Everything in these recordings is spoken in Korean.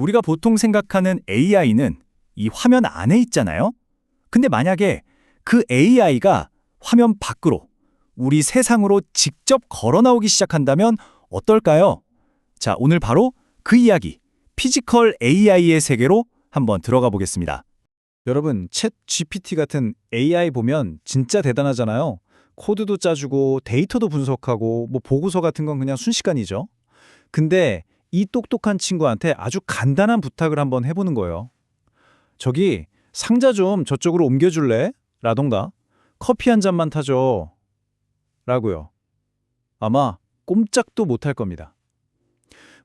우리가 보통 생각하는 AI는 이 화면 안에 있잖아요. 근데 만약에 그 AI가 화면 밖으로, 우리 세상으로 직접 걸어 나오기 시작한다면 어떨까요? 자, 오늘 바로 그 이야기, 피지컬 AI의 세계로 한번 들어가 보겠습니다. 여러분, 챗 GPT 같은 AI 보면 진짜 대단하잖아요. 코드도 짜주고 데이터도 분석하고 보고서 같은 건 그냥 순식간이죠. 근데 이 똑똑한 친구한테 아주 간단한 부탁을 한번 해보는 거예요. 저기 상자 좀 저쪽으로 옮겨줄래? 라던가 커피 한 잔만 타줘. 라고요. 아마 꼼짝도 못할 겁니다.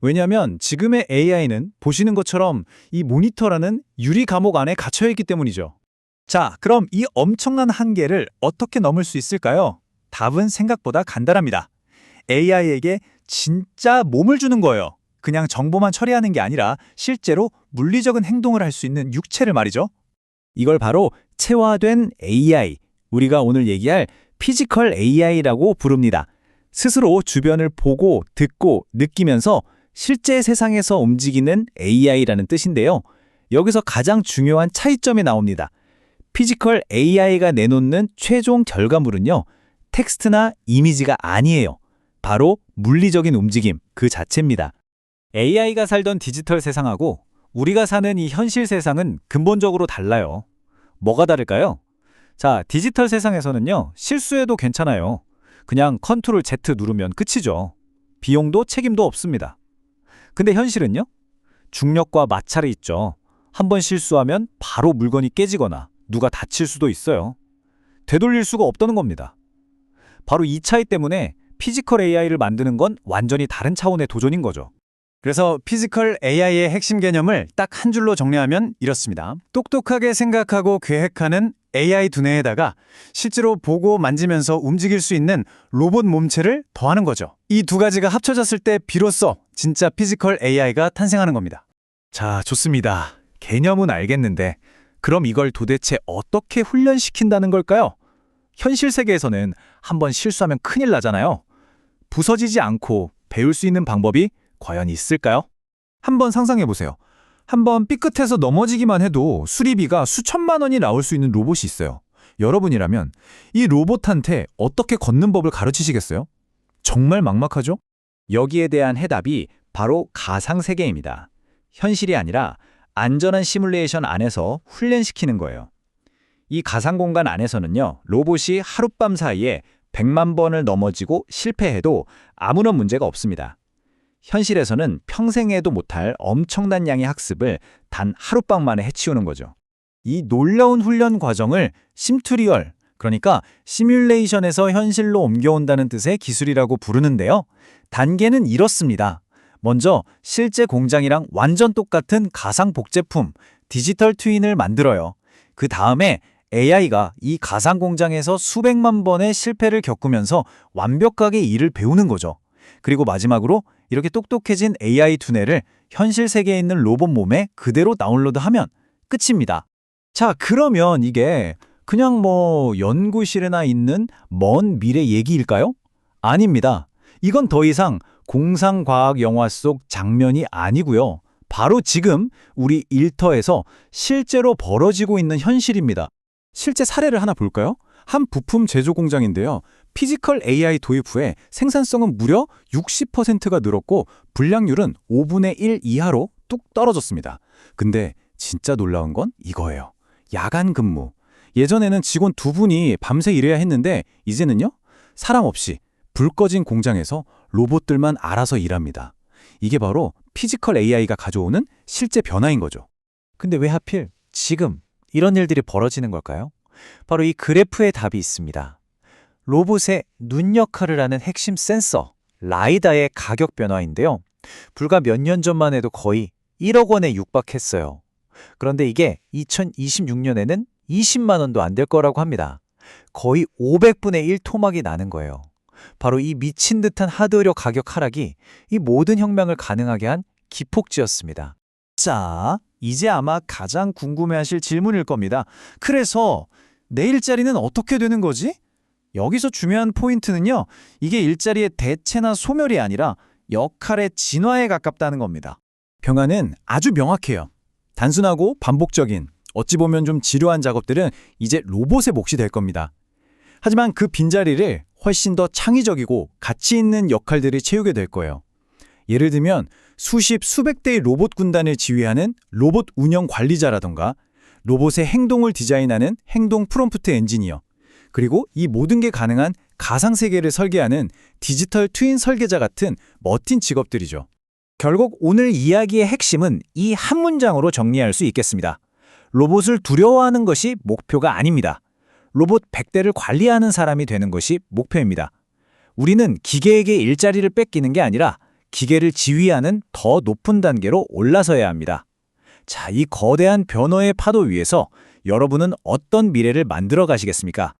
왜냐하면 지금의 AI는 보시는 것처럼 이 모니터라는 유리 감옥 안에 갇혀있기 때문이죠. 자, 그럼 이 엄청난 한계를 어떻게 넘을 수 있을까요? 답은 생각보다 간단합니다. AI에게 진짜 몸을 주는 거예요. 그냥 정보만 처리하는 게 아니라 실제로 물리적인 행동을 할 수 있는 육체를 말이죠. 이걸 바로 체화된 AI, 우리가 오늘 얘기할 피지컬 AI라고 부릅니다. 스스로 주변을 보고 듣고 느끼면서 실제 세상에서 움직이는 AI라는 뜻인데요. 여기서 가장 중요한 차이점이 나옵니다. 피지컬 AI가 내놓는 최종 결과물은요, 텍스트나 이미지가 아니에요. 바로 물리적인 움직임 그 자체입니다. AI가 살던 디지털 세상하고 우리가 사는 이 현실 세상은 근본적으로 달라요. 뭐가 다를까요? 자, 디지털 세상에서는요, 실수해도 괜찮아요. 그냥 컨트롤 Z 누르면 끝이죠. 비용도 책임도 없습니다. 근데 현실은요? 중력과 마찰이 있죠. 한번 실수하면 바로 물건이 깨지거나 누가 다칠 수도 있어요. 되돌릴 수가 없다는 겁니다. 바로 이 차이 때문에 피지컬 AI를 만드는 건 완전히 다른 차원의 도전인 거죠. 그래서 피지컬 AI의 핵심 개념을 딱 한 줄로 정리하면 이렇습니다. 똑똑하게 생각하고 계획하는 AI 두뇌에다가 실제로 보고 만지면서 움직일 수 있는 로봇 몸체를 더하는 거죠. 이 두 가지가 합쳐졌을 때 비로소 진짜 피지컬 AI가 탄생하는 겁니다. 자, 좋습니다. 개념은 알겠는데 그럼 이걸 도대체 어떻게 훈련시킨다는 걸까요? 현실 세계에서는 한번 실수하면 큰일 나잖아요. 부서지지 않고 배울 수 있는 방법이 과연 있을까요? 한번 상상해 보세요. 한번 삐끗해서 넘어지기만 해도 수리비가 수천만 원이 나올 수 있는 로봇이 있어요. 여러분이라면 이 로봇한테 어떻게 걷는 법을 가르치시겠어요? 정말 막막하죠? 여기에 대한 해답이 바로 가상세계입니다. 현실이 아니라 안전한 시뮬레이션 안에서 훈련시키는 거예요. 이 가상공간 안에서는요, 로봇이 하룻밤 사이에 100만 번을 넘어지고 실패해도 아무런 문제가 없습니다. 현실에서는 평생 해도 못할 엄청난 양의 학습을 단 하룻밤 만에 해치우는 거죠. 이 놀라운 훈련 과정을 심투리얼, 그러니까 시뮬레이션에서 현실로 옮겨온다는 뜻의 기술이라고 부르는데요. 단계는 이렇습니다. 먼저 실제 공장이랑 완전 똑같은 가상 복제품, 디지털 트윈을 만들어요. 그 다음에 AI가 이 가상 공장에서 수백만 번의 실패를 겪으면서 완벽하게 일을 배우는 거죠. 그리고 마지막으로 이렇게 똑똑해진 AI 두뇌를 현실 세계에 있는 로봇 몸에 그대로 다운로드하면 끝입니다. 자, 그러면 이게 그냥 연구실에나 있는 먼 미래 얘기일까요? 아닙니다. 이건 더 이상 공상과학 영화 속 장면이 아니고요. 바로 지금 우리 일터에서 실제로 벌어지고 있는 현실입니다. 실제 사례를 하나 볼까요? 한 부품 제조 공장인데요. 피지컬 AI 도입 후에 생산성은 무려 60%가 늘었고 불량률은 5분의 1 이하로 뚝 떨어졌습니다. 근데 진짜 놀라운 건 이거예요. 야간 근무. 예전에는 직원 2분이 밤새 일해야 했는데 이제는요. 사람 없이 불 꺼진 공장에서 로봇들만 알아서 일합니다. 이게 바로 피지컬 AI가 가져오는 실제 변화인 거죠. 근데 왜 하필 지금 이런 일들이 벌어지는 걸까요? 바로 이 그래프에 답이 있습니다. 로봇의 눈 역할을 하는 핵심 센서, 라이다의 가격 변화인데요. 불과 몇 년 전만 해도 거의 1억 원에 육박했어요. 그런데 이게 2026년에는 20만 원도 안 될 거라고 합니다. 거의 500분의 1 토막이 나는 거예요. 바로 이 미친 듯한 하드웨어 가격 하락이 이 모든 혁명을 가능하게 한 기폭제였습니다. 자, 이제 아마 가장 궁금해하실 질문일 겁니다. 그래서 내 일자리는 어떻게 되는 거지? 여기서 중요한 포인트는요. 이게 일자리의 대체나 소멸이 아니라 역할의 진화에 가깝다는 겁니다. 병안은 아주 명확해요. 단순하고 반복적인, 어찌 보면 좀 지루한 작업들은 이제 로봇의 몫이 될 겁니다. 하지만 그 빈자리를 훨씬 더 창의적이고 가치 있는 역할들이 채우게 될 거예요. 예를 들면 수십, 수백 대의 로봇 군단을 지휘하는 로봇 운영 관리자라던가 로봇의 행동을 디자인하는 행동 프롬프트 엔지니어, 그리고 이 모든 게 가능한 가상세계를 설계하는 디지털 트윈 설계자 같은 멋진 직업들이죠. 결국 오늘 이야기의 핵심은 이 한 문장으로 정리할 수 있겠습니다. 로봇을 두려워하는 것이 목표가 아닙니다. 로봇 100대를 관리하는 사람이 되는 것이 목표입니다. 우리는 기계에게 일자리를 뺏기는 게 아니라 기계를 지휘하는 더 높은 단계로 올라서야 합니다. 자, 이 거대한 변화의 파도 위에서 여러분은 어떤 미래를 만들어 가시겠습니까?